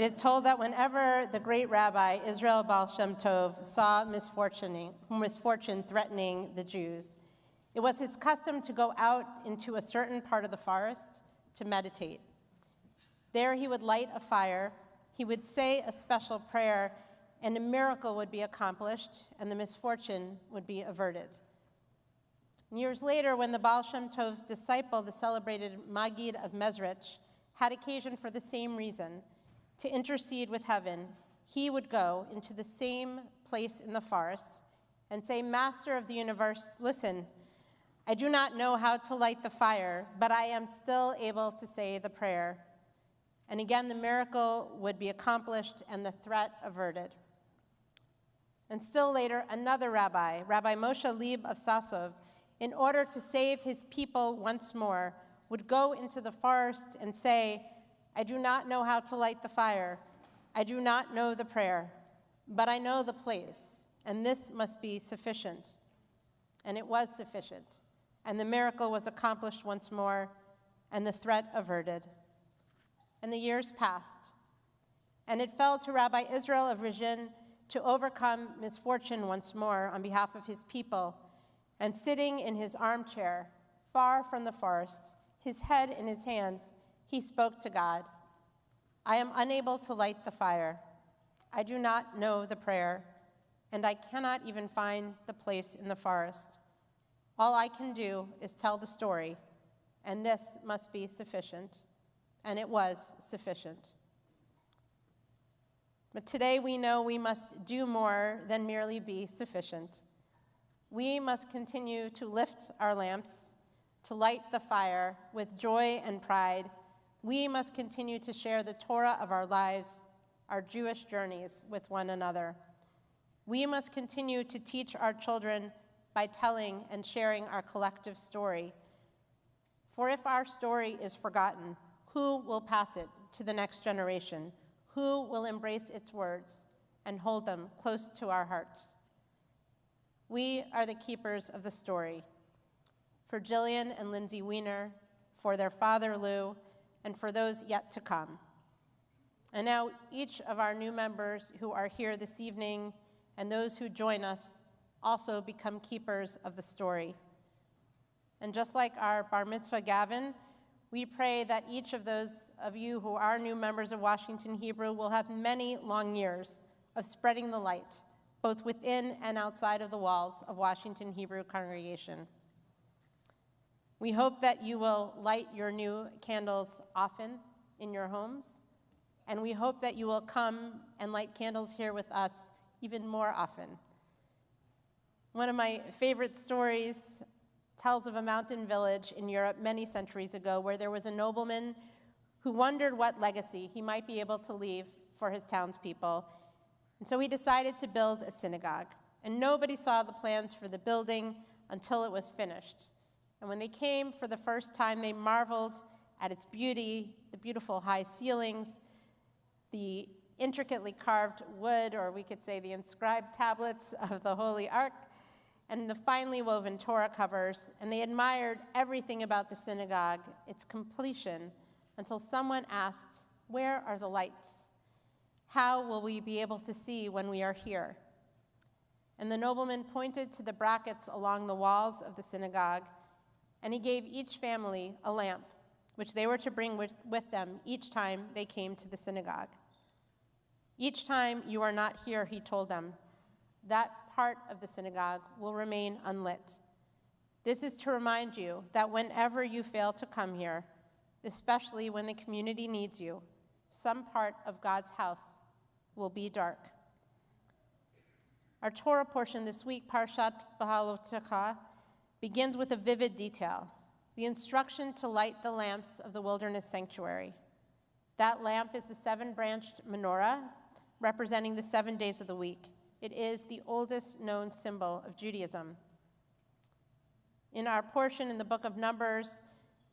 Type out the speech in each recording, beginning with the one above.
It is told that whenever the great Rabbi Israel Baal Shem Tov saw misfortune threatening the Jews, it was his custom to go out into a certain part of the forest to meditate. There he would light a fire, he would say a special prayer, and a miracle would be accomplished, and the misfortune would be averted. Years later, when the Baal Shem Tov's disciple, the celebrated Maggid of Mezrich, had occasion for the same reason, to intercede with heaven, he would go into the same place in the forest and say, Master of the universe, listen, I do not know how to light the fire, but I am still able to say the prayer. And again, the miracle would be accomplished and the threat averted. And still later, another rabbi, Rabbi Moshe Leib of Sasov, in order to save his people once more, would go into the forest and say, I do not know how to light the fire. I do not know the prayer, but I know the place, and this must be sufficient. And it was sufficient, and the miracle was accomplished once more, and the threat averted. And the years passed, and it fell to Rabbi Israel of Rizhin to overcome misfortune once more on behalf of his people, and sitting in his armchair, far from the forest, his head in his hands, he spoke to God. I am unable to light the fire. I do not know the prayer, and I cannot even find the place in the forest. All I can do is tell the story, and this must be sufficient. And it was sufficient. But today we know we must do more than merely be sufficient. We must continue to lift our lamps, to light the fire with joy and pride. We must continue to share the Torah of our lives, our Jewish journeys with one another. We must continue to teach our children by telling and sharing our collective story. For if our story is forgotten, who will pass it to the next generation? Who will embrace its words and hold them close to our hearts? We are the keepers of the story. For Jillian and Lindsay Wiener, for their father Lou, and for those yet to come. And now each of our new members who are here this evening and those who join us also become keepers of the story. And just like our bar mitzvah Gavin, we pray that each of those of you who are new members of Washington Hebrew will have many long years of spreading the light, both within and outside of the walls of Washington Hebrew congregation. We hope that you will light your new candles often in your homes, and we hope that you will come and light candles here with us even more often. One of my favorite stories tells of a mountain village in Europe many centuries ago where there was a nobleman who wondered what legacy he might be able to leave for his townspeople. And so he decided to build a synagogue. And nobody saw the plans for the building until it was finished. And when they came for the first time, they marveled at its beauty, the beautiful high ceilings, the intricately carved wood, or we could say the inscribed tablets of the Holy Ark, and the finely woven Torah covers, and they admired everything about the synagogue, its completion, until someone asked, where are the lights? How will we be able to see when we are here? And the nobleman pointed to the brackets along the walls of the synagogue, and he gave each family a lamp, which they were to bring with them each time they came to the synagogue. Each time you are not here, he told them, that part of the synagogue will remain unlit. This is to remind you that whenever you fail to come here, especially when the community needs you, some part of God's house will be dark. Our Torah portion this week, Parshat Behalotecha, begins with a vivid detail, the instruction to light the lamps of the wilderness sanctuary. That lamp is the 7-branched menorah, representing the 7 days of the week. It is the oldest known symbol of Judaism. In our portion in the book of Numbers,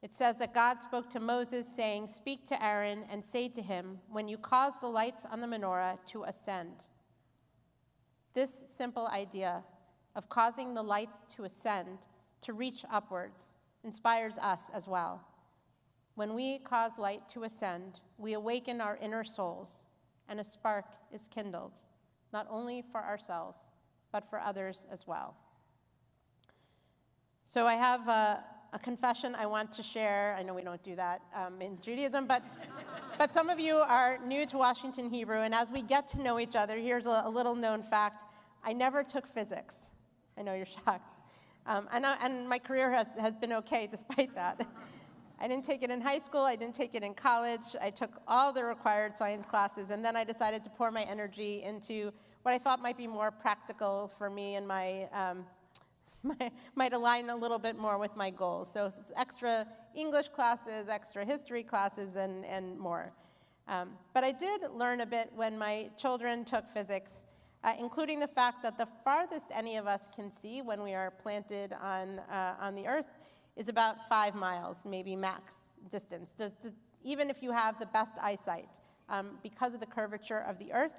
it says that God spoke to Moses, saying, speak to Aaron and say to him, when you cause the lights on the menorah to ascend. This simple idea of causing the light to ascend, to reach upwards, inspires us as well. When we cause light to ascend, we awaken our inner souls, and a spark is kindled, not only for ourselves, but for others as well. So I have a confession I want to share. I know we don't do that in Judaism, but some of you are new to Washington Hebrew, and as we get to know each other, here's a little known fact. I never took physics. I know you're shocked. And my career has been okay despite that. I didn't take it in high school. I didn't take it in college. I took all the required science classes, and then I decided to pour my energy into what I thought might be more practical for me and might align a little bit more with my goals. So extra English classes, extra history classes, and more. But I did learn a bit when my children took physics, including the fact that the farthest any of us can see when we are planted on the earth is about 5 miles, maybe max distance. Even if you have the best eyesight, because of the curvature of the earth,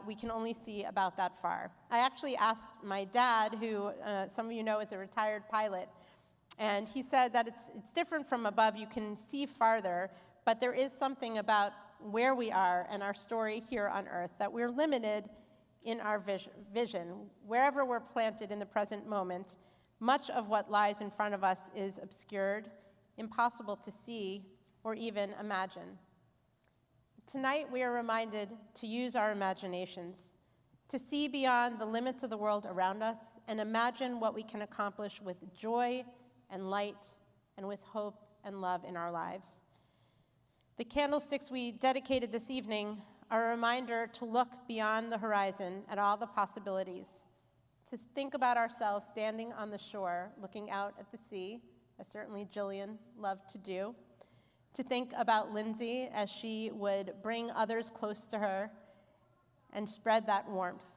we can only see about that far. I actually asked my dad, who some of you know is a retired pilot, and he said that it's different from above. You can see farther, but there is something about where we are and our story here on earth that we're limited in our vision. Wherever we're planted in the present moment, much of what lies in front of us is obscured, impossible to see or even imagine. Tonight, we are reminded to use our imaginations, to see beyond the limits of the world around us and imagine what we can accomplish with joy and light and with hope and love in our lives. The candlesticks we dedicated this evening are a reminder to look beyond the horizon at all the possibilities, to think about ourselves standing on the shore, looking out at the sea, as certainly Jillian loved to do, to think about Lindsay as she would bring others close to her and spread that warmth.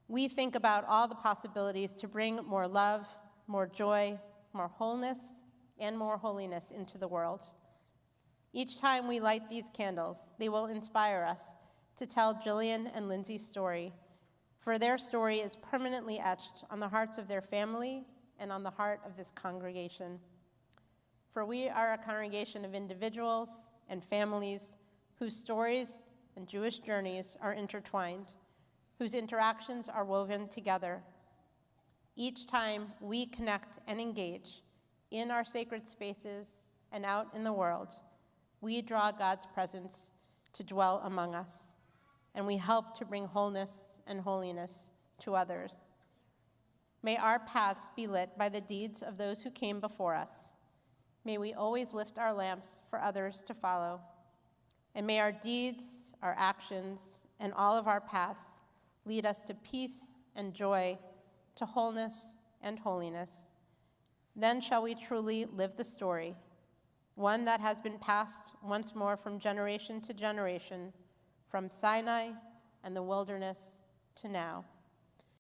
We think about all the possibilities to bring more love, more joy, more wholeness, and more holiness into the world. Each time we light these candles, they will inspire us to tell Jillian and Lindsay's story, for their story is permanently etched on the hearts of their family and on the heart of this congregation. For we are a congregation of individuals and families whose stories and Jewish journeys are intertwined, whose interactions are woven together. Each time we connect and engage in our sacred spaces and out in the world, we draw God's presence to dwell among us, and we help to bring wholeness and holiness to others. May our paths be lit by the deeds of those who came before us. May we always lift our lamps for others to follow. And may our deeds, our actions, and all of our paths lead us to peace and joy, to wholeness and holiness. Then shall we truly live the story, one that has been passed once more from generation to generation, from Sinai and the wilderness to now.